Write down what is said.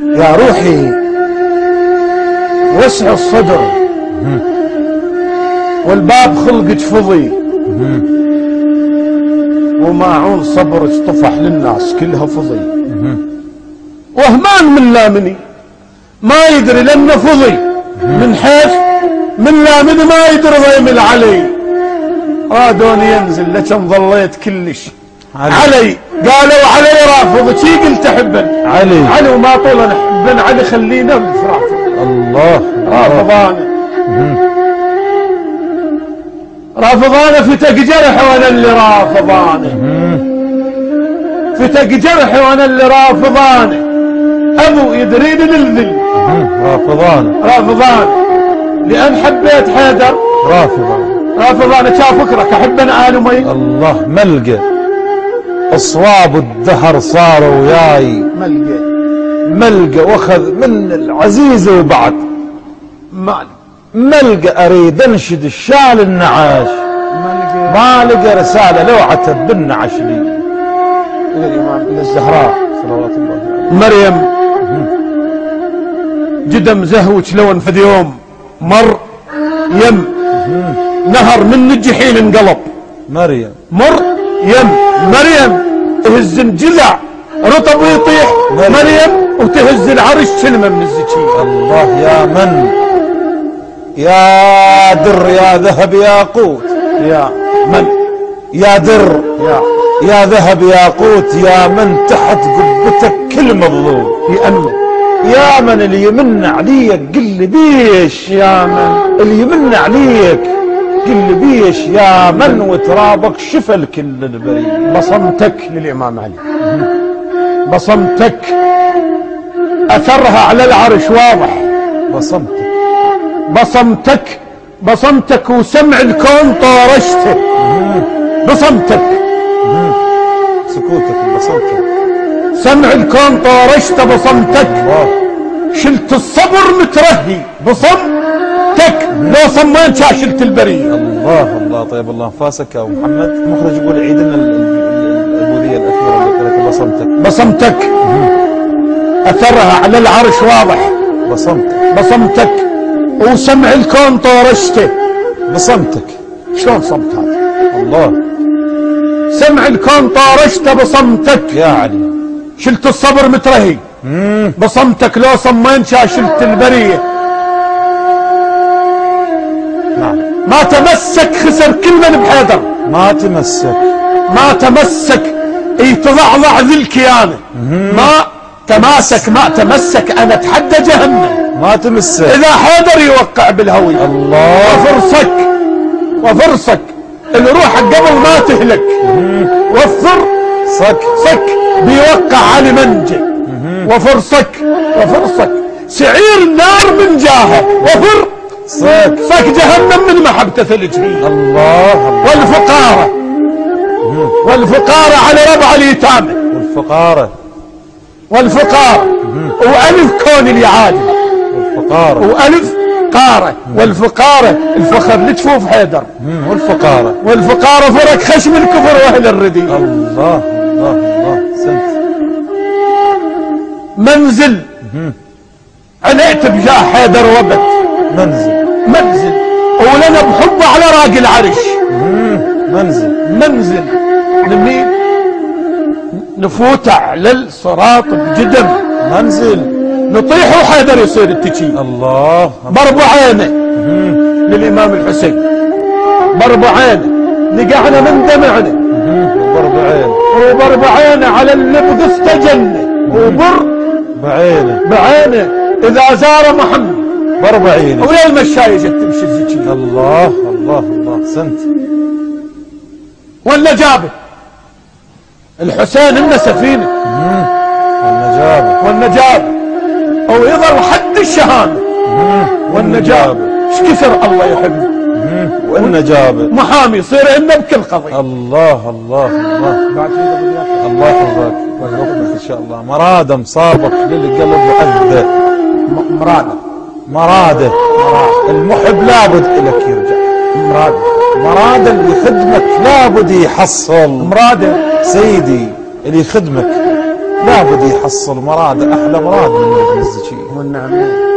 يا روحي وسع الصدر والباب خلقك فضي وماعون صبرك طفح للناس كلها فضي وهمان من لامني ما يدري لانه فضي من حيث من لامني ما يدري ضيم علي رادوني ينزل لكن ظليت كلش علي قالوا علي رافض شي قلت احبن علي وما طول احبن علي خلينا بالفرافض الله رافضانه فتق جرح وانا اللي رافضانه فتق جرح وانا اللي رافضانه ابو يدريني للذل رافضانه لان حبيت حيدر رافضانه شاف فكرك احب انا ال مي الله ملقى اصواب الدهر صاروا وياي ملقى واخذ من العزيزه وبعد ملقى اريد انشد الشال النعاش ما لقى رساله لو عتب بالنعش لي الامام الزهراء صلوات الله عليه مريم جدم زهوك لون في يوم مر يم نهر من الجحيم انقلب مريم مريم تهز الجذع رطب ويطيح مريم وتهز العرش كلمه من الزكيه الله يا من يا در يا ذهب يا قوت يا من يا در يا ذهب يا قوت يا من تحت قبتك كل مظلوم يا من اللي يمن عليك قل لي بيش يا من اللي يمن عليك قل لي بيش يا من وترابك شفل كل البريه بصمتك للامام علي بصمتك اثرها على العرش واضح بصمتك وسمع الكون طارشته بصمتك سكوتك بصمتك سمع الكون طارشته بصمتك شلت الصبر مترهي بصمتك لو صمين شاشلت البريه الله طيب الله انفاسك يا ابو محمد المخرج يقول عيد لنا العبوديه الاخيره اللي قالت بصمتك اثرها على العرش واضح بصمتك وسمع الكون طورشته بصمتك شلون صمت هذا الله سمع الكون طورشته بصمتك يا علي شلت الصبر مترهي بصمتك لو صمين شاشلت البريه نعم ما تمسك خسر كل من بحيدر ما تمسك يتضعضع ذي الكيانه ما تمسك انا اتحدى جهنم ما تمسك اذا حيدر يوقع بالهوية الله وفرصك اللي روحك قبل ما تهلك صك بيوقع علي منجي وفرصك سعير النار من جاهه صك جهنم من محبته ثلجهي الله والفقارة على ربع اليتامى والفقارة وألف كون اليعادي وألف قارة والفقارة الفخر لجفوف حيدر والفقارة فرق خشم الكفر وأهل الردي الله سنت منزل عنيت بجاه حيدر وبت منزل ولنا بحبه على راق العرش منزل لمين نفوت على الصراط بجدم منزل نطيح وحيدر يصير التشي الله بربع عينه للامام الحسين بربع عينه نقعنا من دمعنا وبربع عينه على اللي بقفته جنه بعينه اذا زار محمد بربع عينه ويا المشاية جت تمشي الزكي الله سنت والنجابه الحسين إنه سفينة والنجابة ويظل حد الشهادة والنجابة ايش كثر الله يحبه والنجابة محامي يصير إنه بكل قضية الله بعد الله يحفظك ويوفقك إن شاء الله مرادة مصابك للقلب وأذى مرادة المحب لابد إلك يرجع مرادة اللي يخدمك لابد يحصل مرادة سيدي اللي يخدمك لابد يحصل مراد احلى مراد من ابن الزكي. والنعم.